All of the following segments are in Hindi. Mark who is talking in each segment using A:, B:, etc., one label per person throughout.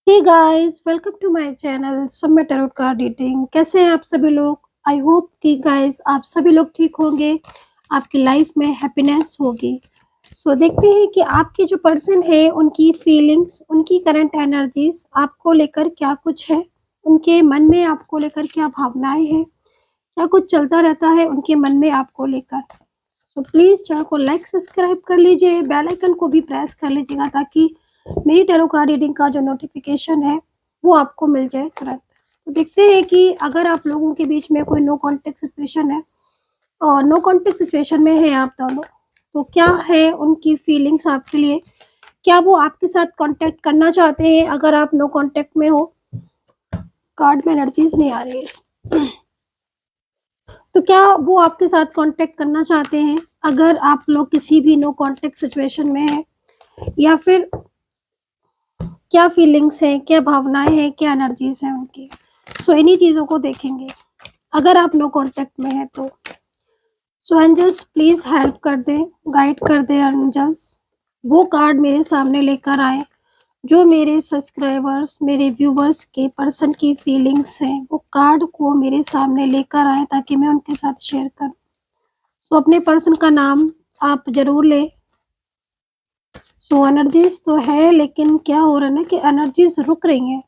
A: Hey guys welcome to my channel Saumya tarot card reading. कैसे हैं आप सभी लोग। आई होप कि गाइस आप सभी लोग ठीक होंगे, आपकी लाइफ में हैप्पीनेस होगी। सो देखते हैं कि आपके जो पर्सन है उनकी फीलिंग्स, उनकी करंट एनर्जीज आपको लेकर क्या कुछ है, उनके मन में आपको लेकर क्या भावनाएं हैं, क्या कुछ चलता रहता है उनके मन में आपको लेकर। सो प्लीज़ चैनल को लाइक सब्सक्राइब कर लीजिए, बेल आइकन को भी प्रेस कर लीजिएगा ताकि मेरी टैरो कार्ड रीडिंग का जो नोटिफिकेशन है वो आपको मिल जाए तुरंत। तो देखते हैं कि अगर आप लोगों के बीच में कोई नो कांटेक्ट सिचुएशन है और नो कांटेक्ट सिचुएशन में है आप दोनों, तो क्या है उनकी फीलिंग्स आपके लिए, क्या वो आपके साथ कांटेक्ट करना चाहते हैं। अगर आप नो कांटेक्ट में हो, कार्ड में एनर्जीज नहीं आ रही है, तो क्या वो आपके साथ कांटेक्ट करना चाहते हैं। अगर आप लोग किसी भी नो कांटेक्ट सिचुएशन में है, या फिर क्या फीलिंग्स हैं, क्या भावनाएं हैं, क्या एनर्जीज हैं उनकी। सो इन्हीं चीज़ों को देखेंगे अगर आप नो कांटेक्ट में है तो। सो एंजल्स प्लीज़ हेल्प कर दें, गाइड कर दें एंजल्स। वो कार्ड मेरे सामने लेकर आए जो मेरे सब्सक्राइबर्स, मेरे व्यूवर्स के पर्सन की फीलिंग्स हैं, वो कार्ड को मेरे सामने लेकर आए ताकि मैं उनके साथ शेयर करूं। तो अपने पर्सन का नाम आप ज़रूर लें। सो एनर्जीज तो है, लेकिन क्या हो रहा है ना कि एनर्जीज रुक रही हैं,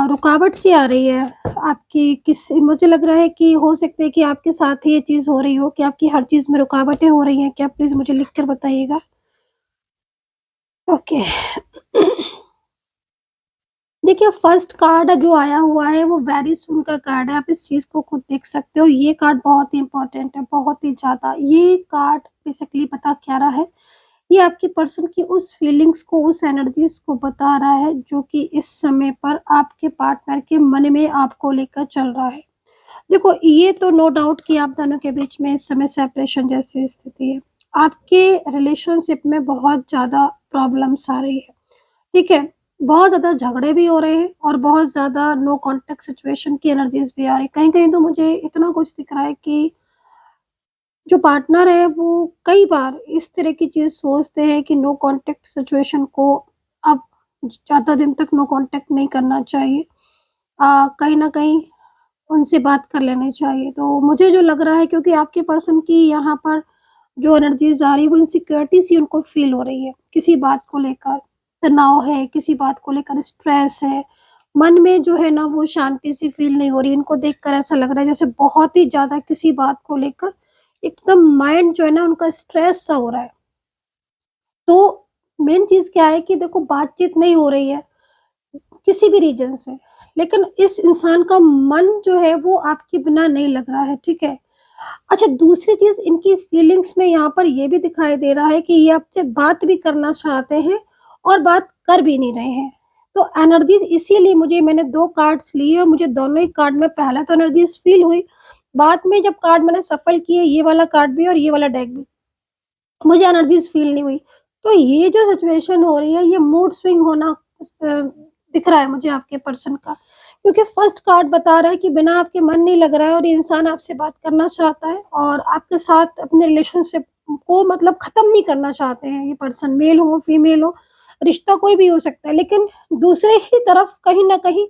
A: रुकावट सी आ रही है आपकी। किस मुझे लग रहा है कि हो सकता है कि आपके साथ ही ये चीज़ हो रही हो कि आपकी हर चीज़ में रुकावटें हो रही हैं। क्या प्लीज़ मुझे लिख कर बताइएगा। ओके। देखिए, फर्स्ट कार्ड जो आया हुआ है वो वेरी सून का कार्ड है। आप इस चीज़ को खुद देख सकते हो। ये कार्ड बहुत ही इंपॉर्टेंट है, बहुत ही ज़्यादा। ये कार्ड बेसिकली बता क्या रहा है, ये आपके पर्सन की उस फीलिंग्स को, उस एनर्जीज को बता रहा है जो कि इस समय पर आपके पार्टनर के मन में आपको लेकर चल रहा है। देखो, ये तो नो डाउट कि आप दोनों के बीच में इस समय सेपरेशन जैसी स्थिति है। आपके रिलेशनशिप में बहुत ज़्यादा प्रॉब्लम्स आ रही है, ठीक है? बहुत ज़्यादा झगड़े भी हो रहे हैं और बहुत ज़्यादा नो कॉन्टैक्ट सिचुएशन की एनर्जीज़ भी आ रही है। कहीं-कहीं तो मुझे इतना कुछ दिख रहा है कि जो पार्टनर है वो कई बार इस तरह की चीज़ सोचते हैं कि नो कॉन्टैक्ट सिचुएशन को अब ज़्यादा दिन तक नो कॉन्टैक्ट नहीं करना चाहिए। कहीं न कहीं उनसे बात कर लेनी चाहिए। तो मुझे जो लग रहा है, क्योंकि आपके पर्सन की यहाँ पर जो एनर्जीज़ आ रही है वो इनसिक्योरिटी सी उनको फ़ील हो रही है। किसी बात को लेकर तनाव है, किसी बात को लेकर स्ट्रेस है। मन में जो है ना वो शांति सी फ़ील नहीं हो रही। इनको देखकर ऐसा लग रहा है जैसे बहुत ही ज़्यादा किसी बात को लेकर एकदम माइंड जो है ना उनका स्ट्रेस सा हो रहा है। तो मेन चीज़ क्या है कि देखो, बातचीत नहीं हो रही है किसी भी रीज़न से, लेकिन इस इंसान का मन जो है वो आपके बिना नहीं लग रहा है, ठीक है? अच्छा, दूसरी चीज़ इनकी फीलिंग्स में यहाँ पर ये भी दिखाई दे रहा है कि ये आपसे बात भी करना चाहते हैं और बात कर भी नहीं रहे हैं। तो एनर्जीज़ इसीलिए मैंने 2 कार्ड्स लिए और मुझे दोनों ही कार्ड में पहले तो एनर्जीज़ फ़ील हुई। बाद में जब कार्ड मैंने शफ़ल किए, ये वाला कार्ड भी और ये वाला डेक भी, मुझे एनर्जीज़ फ़ील नहीं हुई। तो ये जो सिचुएशन हो रही है, ये मूड स्विंग होना दिख रहा है मुझे आपके पर्सन का। क्योंकि फर्स्ट कार्ड बता रहा है कि बिना आपके मन नहीं लग रहा है और ये इंसान आपसे बात करना चाहता है और आपके साथ अपने रिलेशनशिप को मतलब ख़त्म नहीं करना चाहते हैं ये पर्सन, मेल हो, फीमेल हो, रिश्ता कोई भी हो सकता है। लेकिन दूसरे ही तरफ कहीं न कहीं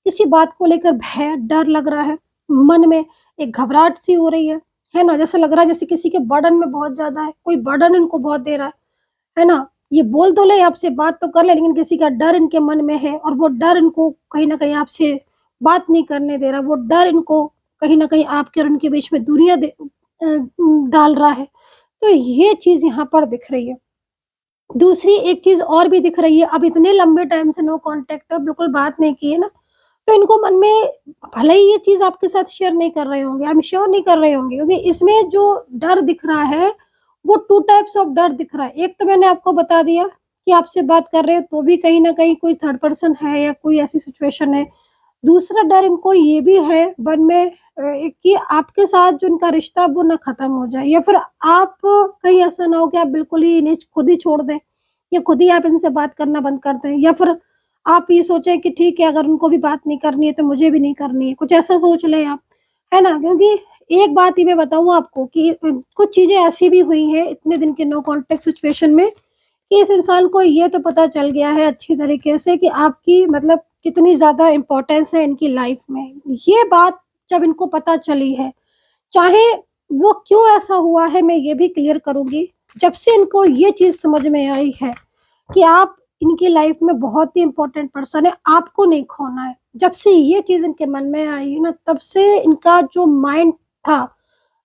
A: किसी बात को लेकर भय, डर लग रहा है। मन में एक घबराहट सी हो रही है ना? जैसे लग रहा है जैसे किसी के बर्डन में बहुत ज़्यादा है, कोई बर्डन इनको बहुत दे रहा है ना? ये बोल तो ले, आपसे बात तो कर ले, लेकिन किसी का डर इनके मन में है और वो डर इनको कहीं न कहीं आपसे बात नहीं करने दे रहा। वो डर इनको कहीं न कहीं आपके और उनके बीच में दूरियाँ डाल रहा है। तो ये चीज़ यहाँ पर दिख रही है। दूसरी एक चीज़ और भी दिख रही है, अब इतने लंबे टाइम से नो कॉन्टैक्ट है, बिल्कुल बात नहीं की है ना, तो इनको मन में, भले ही ये चीज़ आपके साथ शेयर नहीं कर रहे होंगे, आई एम श्योर नहीं कर रहे होंगे, क्योंकि इसमें जो डर दिख रहा है, वो 2 टाइप्स ऑफ डर दिख रहा है। एक तो मैंने आपको बता दिया कि आपसे बात कर रहे हैं तो भी कहीं न कहीं कोई थर्ड पर्सन है या कोई ऐसी सिचुएशन है। दूसरा डर इनको ये भी है मन में, एक कि आपके साथ जो इनका रिश्ता वो ना ख़त्म हो जाए, या फिर आप कहीं ऐसा ना हो कि आप बिल्कुल ही इन्हें खुद ही छोड़ दें या खुद ही आप इनसे बात करना बंद कर दें, या फिर आप ये सोचें कि ठीक है, अगर उनको भी बात नहीं करनी है तो मुझे भी नहीं करनी है, कुछ ऐसा सोच लें आप, है ना? क्योंकि एक बात ही मैं बताऊँ आपको कि कुछ चीज़ें ऐसी भी हुई हैं इतने दिन के नो कॉन्टैक्ट सिचुएशन में कि इस इंसान को ये तो पता चल गया है अच्छी तरीके से कि आपकी मतलब कितनी ज़्यादा इम्पोर्टेंस है इनकी लाइफ़ में। ये बात जब इनको पता चली है, चाहे वो क्यों ऐसा हुआ है मैं ये भी क्लियर करूँगी। जब से इनको ये चीज़ समझ में आई है कि आप इनकी लाइफ़ में बहुत ही इम्पोर्टेंट पर्सन है, आपको नहीं खोना है। जब से ये चीज़ इनके मन में आई है ना, तब से इनका जो माइंड था,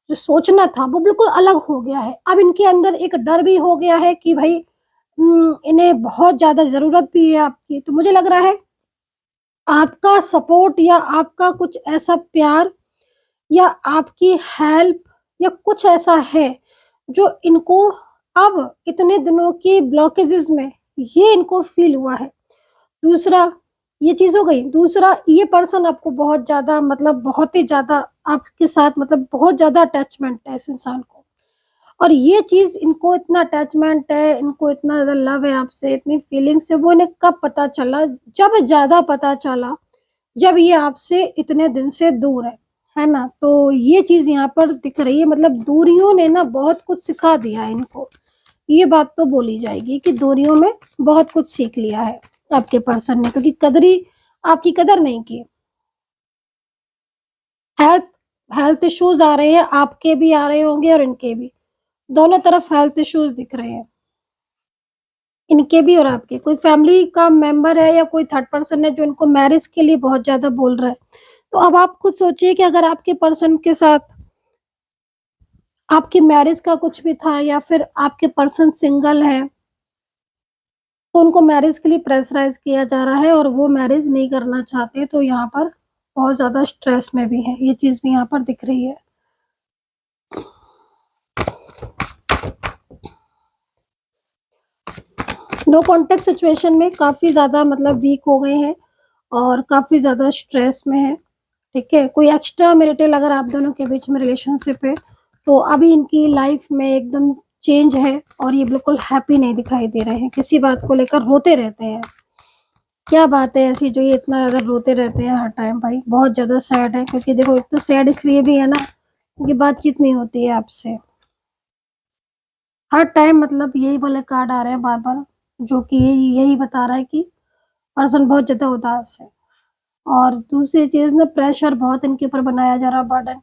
A: जो सोचना था, वो बिल्कुल अलग हो गया है। अब इनके अंदर एक डर भी हो गया है कि भई इन्हें बहुत ज़्यादा ज़रूरत भी है आपकी। तो मुझे लग रहा है आपका सपोर्ट या आपका कुछ ऐसा प्यार या आपकी हेल्प या कुछ ऐसा है, जो इनको अब इतने दिनों की ब्लॉकेजेज़ में ये इनको फ़ील हुआ है। दूसरा, ये चीज़ हो गई। दूसरा, ये पर्सन आपको बहुत ज़्यादा मतलब बहुत ही ज़्यादा आपके साथ मतलब बहुत ज़्यादा अटैचमेंट है इस इंसान को। और ये चीज़ इनको इतना अटैचमेंट है, इनको इतना ज़्यादा लव है आपसे, इतनी फीलिंग्स है, वो इन्हें कब पता चला? जब ज़्यादा पता चला, जब ये आपसे इतने दिन से दूर है ना? तो ये चीज़ यहाँ पर दिख रही है मतलब दूरियों ने ना बहुत कुछ सिखा दिया है इनको। ये बात तो बोली जाएगी कि दूरियों में बहुत कुछ सीख लिया है आपके पर्सन ने क्योंकि आपकी कदर नहीं की। हेल्थ हेल्थ इश्यूज़ आ रहे हैं, आपके भी आ रहे होंगे और इनके भी। दोनों तरफ हेल्थ इश्यूज़ दिख रहे हैं, इनके भी और आपके। कोई फैमिली का मेंबर है या कोई थर्ड पर्सन है जो इनको मैरिज के लिए बहुत ज़्यादा बोल रहा है। तो अब आप खुद सोचिए कि अगर आपके पर्सन के साथ आपकी मैरिज का कुछ भी था या फिर आपके पर्सन सिंगल है, तो उनको मैरिज के लिए प्रेशराइज़ किया जा रहा है और वो मैरिज नहीं करना चाहते, तो यहाँ पर बहुत ज़्यादा स्ट्रेस में भी हैं। ये चीज़ भी यहाँ पर दिख रही है। नो कॉन्टैक्ट सिचुएशन में काफ़ी ज़्यादा मतलब वीक हो गए हैं और काफ़ी ज़्यादा स्ट्रेस में हैं, ठीक है? कोई एक्स्ट्रा मैरिटल अगर आप दोनों के बीच में रिलेशनशिप है, तो अभी इनकी लाइफ़ में एकदम चेंज है और ये बिल्कुल हैप्पी नहीं दिखाई दे रहे हैं, किसी बात को लेकर रोते रहते हैं। क्या बात है ऐसी जो ये इतना ज़्यादा रोते रहते हैं हर टाइम भाई? बहुत ज़्यादा सैड है क्योंकि देखो एक तो सैड इसलिए भी है ना, क्योंकि बातचीत नहीं होती है आपसे। हर टाइम मतलब यही वाले कार्ड आ रहे हैं बार-बार, जो कि यही बता रहा है कि पर्सन बहुत ज़्यादा उदास है। और दूसरी चीज़ ना प्रेशर बहुत इनके ऊपर बनाया जा रहा है बर्डन,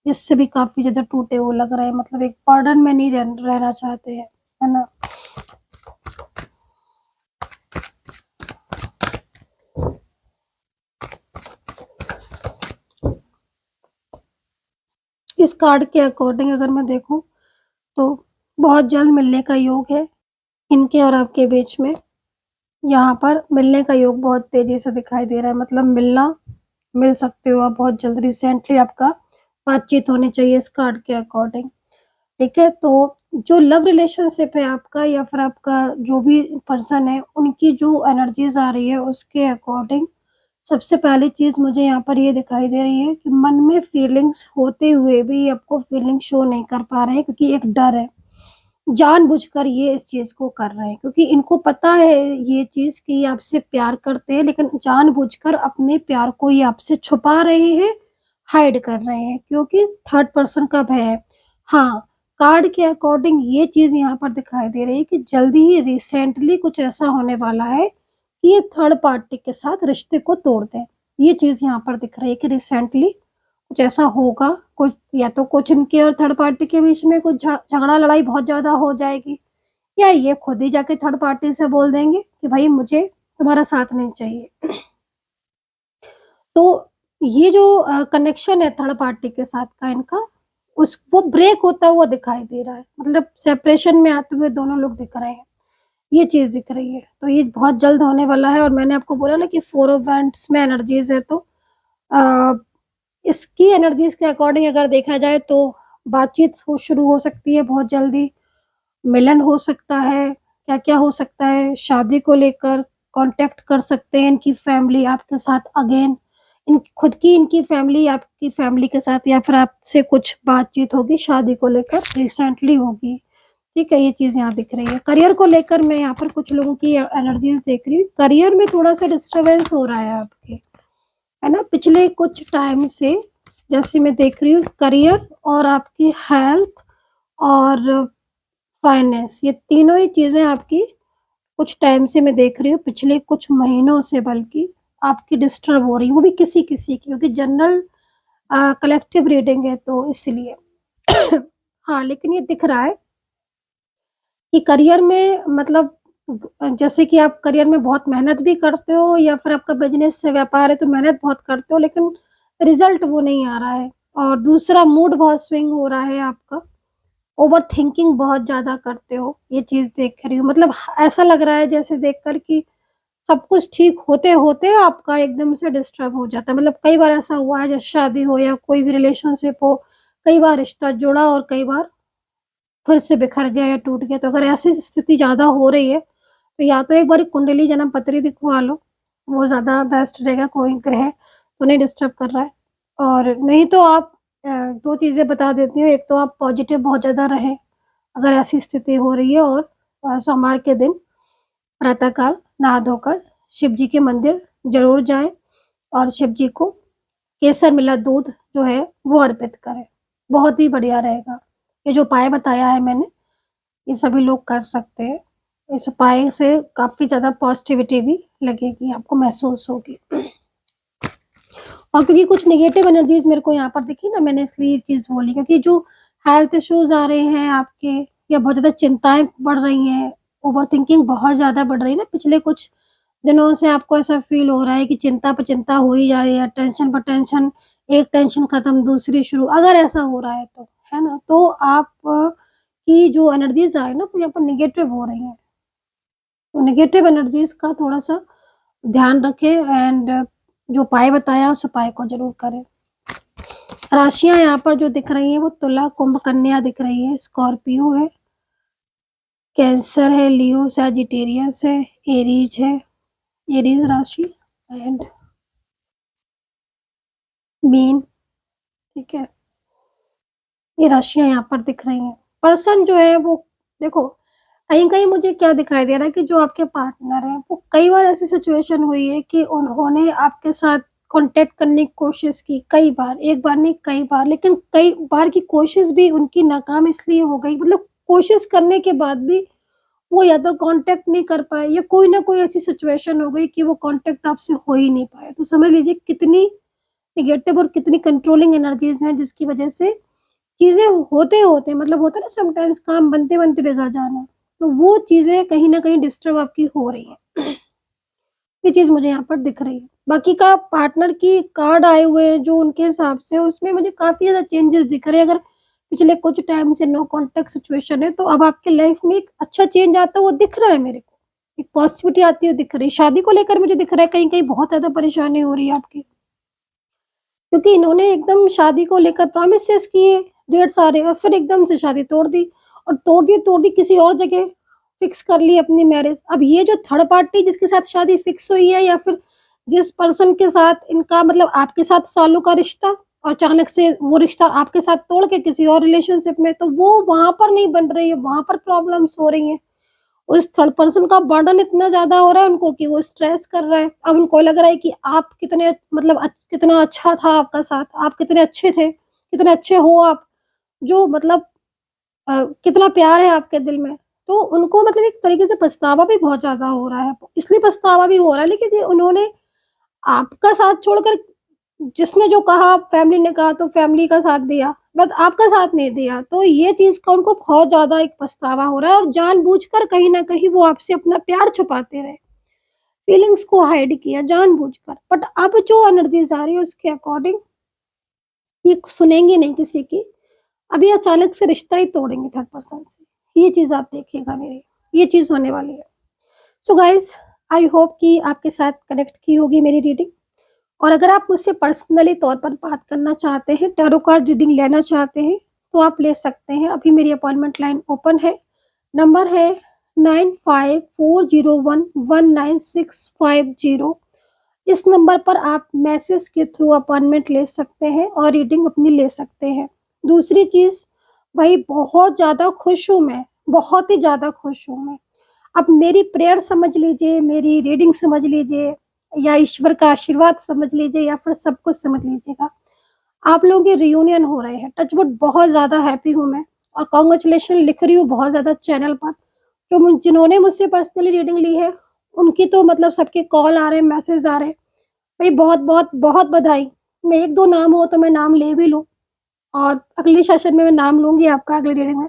A: जिससे भी काफ़ी ज़्यादा टूटे हुए लग रहे हैं मतलब एक बर्डन में नहीं रहना चाहते हैं, है ना? इस कार्ड के अकॉर्डिंग अगर मैं देखूँ, तो बहुत जल्द मिलने का योग है, इनके और आपके बीच में। यहाँ पर मिलने का योग बहुत तेज़ी से दिखाई दे रहा है मतलब मिल सकते हो आप बहुत जल्द रिसेंटली आपका बातचीत होनी चाहिए इस कार्ड के अकॉर्डिंग, ठीक है? तो जो लव रिलेशनशिप है आपका या फिर आपका जो भी पर्सन है, उनकी जो एनर्जीज़ आ रही है उसके अकॉर्डिंग सबसे पहली चीज़ मुझे यहाँ पर ये दिखाई दे रही है कि मन में फीलिंग्स होते हुए भी आपको फीलिंग शो नहीं कर पा रहे हैं क्योंकि एक डर है। जानबूझकर ये इस चीज़ को कर रहे हैं क्योंकि इनको पता है ये चीज़ कि ये आपसे प्यार करते हैं लेकिन जानबूझकर अपने प्यार को ये आपसे छुपा रहे हैं, हाइड कर रहे हैं क्योंकि थर्ड पर्सन का भय है। हाँ, कार्ड के अकॉर्डिंग ये चीज़ यहाँ पर दिखाई दे रही है कि जल्दी ही रिसेंटली कुछ ऐसा होने वाला है कि ये थर्ड पार्टी के साथ रिश्ते को तोड़ दें। ये चीज़ यहाँ पर दिख रही है कि रिसेंटली कुछ ऐसा होगा, कुछ या तो कुछ इनके और थर्ड पार्टी के बीच में कुछ झगड़ा लड़ाई बहुत ज़्यादा हो जाएगी या ये खुद ही जाके थर्ड पार्टी से बोल देंगे कि भई मुझे तुम्हारा साथ नहीं चाहिए। तो ये जो कनेक्शन है थर्ड पार्टी के साथ का इनका, उस वो ब्रेक होता हुआ दिखाई दे रहा है। मतलब सेपरेशन में आते हुए दोनों लोग दिख रहे हैं। ये चीज़ दिख रही है। तो ये बहुत जल्द होने वाला है और मैंने आपको बोला ना कि 4 ऑफ वैंड्स में एनर्जीज़ है तो अ, इसकी एनर्जीज़ के अकॉर्डिंग अगर देखा जाए तो बातचीत शुरू हो सकती है बहुत जल्दी, मिलन हो सकता है, क्या-क्या हो सकता है, शादी को लेकर कॉन्टैक्ट कर सकते हैं इनकी फैमिली आपके साथ अगेन, इनकी फैमिली आपकी फैमिली के साथ या फिर आपसे कुछ बातचीत होगी शादी को लेकर रिसेंटली होगी, ठीक है? ये चीज़ यहाँ दिख रही है। करियर को लेकर मैं यहाँ पर कुछ लोगों की एनर्जीज़ देख रही हूँ, करियर में थोड़ा-सा डिस्टर्बेंस हो रहा है आपके। है ना? पिछले कुछ टाइम से जैसे मैं देख रही हूँ करियर और आपकी हेल्थ और फाइनेंस ये तीनों ही चीज़ें आपकी कुछ टाइम से मैं देख रही हूँ, पिछले कुछ महीनों से बल्कि आपकी डिस्टर्ब हो रही है, वो भी किसी-किसी की, क्योंकि जनरल कलेक्टिव रीडिंग है तो इसलिए। हाँ, लेकिन ये दिख रहा है कि करियर में मतलब जैसे कि आप करियर में बहुत मेहनत भी करते हो या फिर आपका बिज़नेस है, व्यापार है तो मेहनत बहुत करते हो, लेकिन रिज़ल्ट वो नहीं आ रहा है। और दूसरा मूड बहुत स्विंग हो रहा है आपका, ओवरथिंकिंग बहुत ज़्यादा करते हो, ये चीज़ देख रही हूँ। मतलब ऐसा लग रहा है जैसे देखकर कि सब कुछ ठीक होते-होते आपका एकदम से डिस्टर्ब हो जाता है। मतलब कई बार ऐसा हुआ है, जैसे शादी हो या कोई भी रिलेशनशिप हो, कई बार रिश्ता जुड़ा और कई बार फिर से बिखर गया या टूट गया। तो अगर ऐसी स्थिति ज़्यादा हो रही है, तो या तो एक बारी कुंडली जन्म पत्री दिखवा लो, वो ज़्यादा बेस्ट रहेगा, कोई ग्रह तो नहीं डिस्टर्ब कर रहा है। और नहीं तो आप 2 चीज़ें बता देती हूँ, एक तो आप पॉज़िटिव बहुत ज़्यादा रहें, अगर ऐसी स्थिति हो रही है, और सोमवार के दिन प्रातः काल नहा धोकर शिव जी के मंदिर ज़रूर जाएँ और शिव जी को केसर मिला दूध जो है वो अर्पित करें। बहुत ही बढ़िया रहेगा। ये जो उपाय बताया है मैंने, ये सभी लोग कर सकते हैं। इस उपाय से काफ़ी ज़्यादा पॉज़िटिविटी भी लगेगी, आपको महसूस होगी। और क्योंकि कुछ नेगेटिव एनर्जीज़ मेरे को यहाँ पर दिखी ना, मैंने इसलिए ये चीज़ बोली, क्योंकि जो हेल्थ इश्यूज़ आ रहे हैं आपके या बहुत ज़्यादा चिंताएँ बढ़ रही हैं, ओवरथिंकिंग बहुत ज़्यादा बढ़ रही है ना, पिछले कुछ दिनों से आपको ऐसा फ़ील हो रहा है कि चिंता पे चिंता हो ही जा रही है, टेंशन पे टेंशन, एक टेंशन खत्म दूसरी शुरू, अगर ऐसा हो रहा है तो, है ना? तो आप की जो एनर्जीज़ है ना, वो यहाँ पर नेगेटिव हो रही हैं। तो नेगेटिव एनर्जीज़ का थोड़ा-सा ध्यान रखें एंड जो उपाय बताया उस उपाय को ज़रूर करें। राशियाँ यहाँ पर जो दिख रही हैं वो तुला, कुंभ, कन्या दिख रही है, स्कॉर्पियो है, कैंसर है, लियो, सैजिटेरियस है, एरीज़ है, एरीज़ राशि एंड मीन, ठीक है? ये राशियाँ यहाँ पर दिख रही हैं। पर्सन जो है वो देखो, कहीं-कहीं मुझे क्या दिखाई दे रहा है कि जो आपके पार्टनर हैं, वो कई बार ऐसी सिचुएशन हुई है कि उन्होंने आपके साथ कॉन्टैक्ट करने की कोशिश की, कई बार, एक बार नहीं कई बार, लेकिन कई बार की कोशिश भी उनकी नाकाम इसलिए हो गई, मतलब कोशिश करने के बाद भी वो या तो कॉन्टैक्ट नहीं कर पाए या कोई ना कोई ऐसी सिचुएशन हो गई कि वो कॉन्टैक्ट आपसे हो ही नहीं पाए। तो समझ लीजिए कितनी नेगेटिव और कितनी कंट्रोलिंग एनर्जीज़ हैं जिसकी वजह से चीज़ें होते-होते मतलब होता है ना समटाइम्स काम बनते-बनते बिगड़ जाना, तो वो चीज़ें कहीं न कहीं डिस्टर्ब आपकी हो रही हैं। ये चीज़ मुझे यहाँ पर दिख रही है। बाकी का पार्टनर की कार्ड आए हुए हैं जो उनके हिसाब से उसमें मुझे काफ़ी ज़्यादा चेंजेस दिख रहे हैं। अगर पिछले कुछ टाइम से नो कॉन्टैक्ट सिचुएशन है, तो अब आपकी लाइफ़ में एक अच्छा चेंज आता हुआ दिख रहा है मेरे को। एक पॉज़िटिविटी आती हुई दिख रही है। शादी को लेकर मुझे दिख रहा है कहीं-कहीं बहुत ज़्यादा परेशानी हो रही है आपकी। क्योंकि इन्होंने एकदम शादी को लेकर प्रॉमिसेस किए, ढेर सारे, और फिर एकदम से शादी तोड़ दी किसी और जगह फिक्स कर ली अपनी मैरिज। अब ये जो थर्ड पार्टी जिसके साथ शादी फिक्स हुई है या फिर जिस पर्सन के साथ इनका मतलब आपके साथ सालों का रिश्ता, और अचानक से वो रिश्ता आपके साथ तोड़ के किसी और रिलेशनशिप में, तो वो वहाँ पर नहीं बन रही है, वहाँ पर प्रॉब्लम्स हो रही हैं। उस थर्ड पर्सन का बर्डन इतना ज़्यादा हो रहा है उनको कि वो स्ट्रेस कर रहा है। अब उनको लग रहा है कि आप कितने मतलब कितना अच्छा था आपका साथ, आप कितने अच्छे थे, कितने अच्छे हो आप, जो मतलब कितना प्यार है आपके दिल में। तो उनको मतलब एक तरीके से पछतावा भी बहुत ज़्यादा हो रहा है। इसलिए पछतावा भी हो रहा है लेकिन उन्होंने आपका साथ छोड़कर जिसने जो कहा फैमिली ने कहा तो फैमिली का साथ दिया, बट आपका साथ नहीं दिया। तो ये चीज़ का उनको बहुत ज़्यादा एक पछतावा हो रहा है और जानबूझकर कहीं न कहीं वो आपसे अपना प्यार छुपाते रहे। फीलिंग्स को हाइड किया जानबूझकर। बट अब जो एनर्जीज़ आ रही है उसके अकॉर्डिंग ये सुनेंगे नहीं किसी की। अभी अचानक से रिश्ता ही तोड़ेंगे थर्ड पर्सन से। ये चीज़ आप देखिएगा मेरी, ये चीज़ होने वाली है। सो गाइज़, आई होप कि आपके साथ कनेक्ट की होगी मेरी रीडिंग। और अगर आप मुझसे पर्सनली तौर पर बात करना चाहते हैं, टैरो कार्ड रीडिंग लेना चाहते हैं, तो आप ले सकते हैं। अभी मेरी अपॉइंटमेंट लाइन ओपन है। नंबर है 9540119650। इस नंबर पर आप मैसेज के थ्रू अपॉइंटमेंट ले सकते हैं और रीडिंग अपनी ले सकते हैं। दूसरी चीज़, भाई बहुत ज़्यादा खुश हूँ मैं, बहुत ही ज़्यादा खुश हूँ मैं। अब मेरी प्रेयर समझ लीजिए, मेरी रीडिंग समझ लीजिए या ईश्वर का आशीर्वाद समझ लीजिए या फिर सब कुछ समझ लीजिएगा। आप लोगों के रियूनियन हो रहे हैं, टच वुड बहुत ज़्यादा हैप्पी हूँ मैं और कांग्रेचुलेशन लिख रही हूँ बहुत ज़्यादा चैनल पर। जिन्होंने मुझसे पर्सनली रीडिंग ली है, उनकी तो मतलब सबके कॉल आ रहे हैं, मैसेज आ रहे हैं। भई बहुत-बहुत, बहुत बधाई। मैं 1-2 नाम हो तो मैं नाम ले भी लूँ और अगले सेशन में मैं नाम लूँगी आपका अगली रीडिंग में।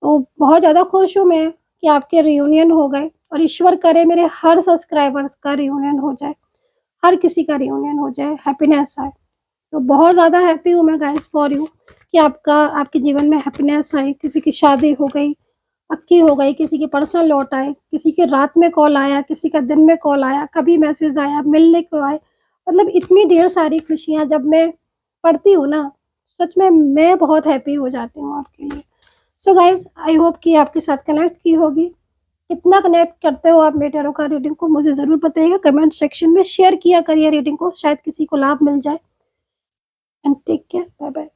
A: तो बहुत ज़्यादा खुश हूँ मैं कि आपके रियूनियन हो गए और ईश्वर करे मेरे हर सब्सक्राइबर्स का रियूनियन हो जाए, हर किसी का रियूनियन हो जाए, हैप्पीनेस आए। तो बहुत ज़्यादा हैप्पी हूँ मैं गाइस फॉर यू कि आपके जीवन में हैप्पीनेस आई, किसी की शादी हो गई, पक्की हो गई, किसी के पर्सन लौट आए, किसी के रात में कॉल आया, किसी का दिन में कॉल आया, कभी मैसेज आया, मिलने को आए। मतलब इतनी ढेर सारी खुशियाँ जब मैं पढ़ती हूँ ना, सच में मैं बहुत हैप्पी हो जाती हूँ आपके लिए। सो गाइस आई होप कि आपके साथ कनेक्ट की होगी। कितना कनेक्ट करते हो आप मेरे टैरो कार्ड रीडिंग को मुझे ज़रूर बताइएगा कमेंट सेक्शन में, शेयर किया करिए रीडिंग को, शायद किसी को लाभ मिल जाए। And take care, bye bye.